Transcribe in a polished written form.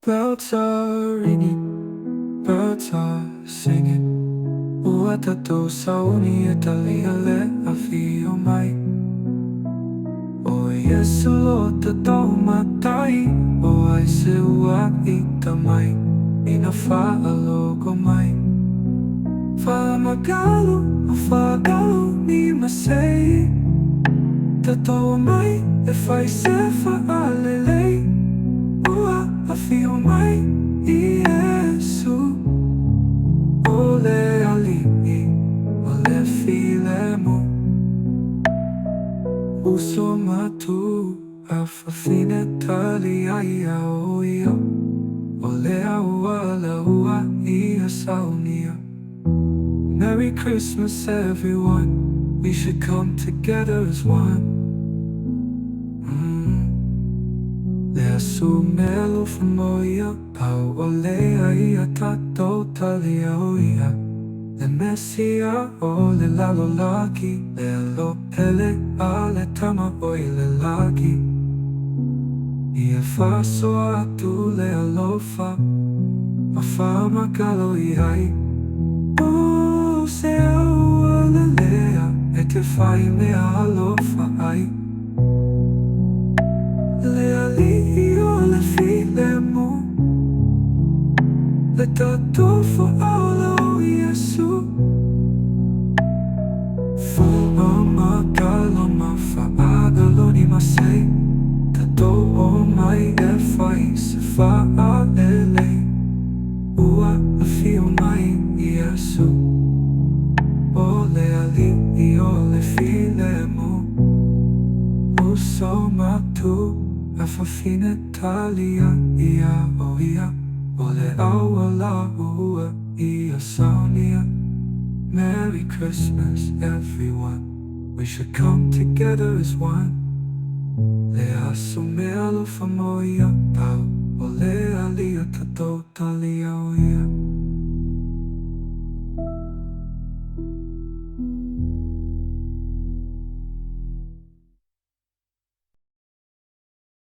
Bells are ringing, birds are singing. Uatato sa uni italia le Afio Mai Iesu lo tatau matai O ai se ua itamai Ina faalogo mai Famagalo o fagalo ni masei Tatau mai e fai se faalelei Ua Afio Mai Iesu Ole ali'i, ole filemo Uso matu, afafine tali ia oia Ole aua la ua ia saunia Merry Christmas everyone, we should come together as one Le su melo famoia, pau ole ia tato tali oia Le Messia o le lalo laki Le lo pele a le tama oi le laki Ia faso atu le alofa Ma fama kalo iai O se au le lea E te fai me alofa ai Le ali o le filemo Le tato fo au Iesu Famagalo ma faagalo ni masei Tokoua mai e fai se faalele Ua Afio Mai Iesu Ole ali'i ole filemo Uso matu afafine talia ia oia Ole aua la ua ia saunia Merry Christmas everyone, we should come together as one Le aso melo famoia pau, ole alia tato talia oia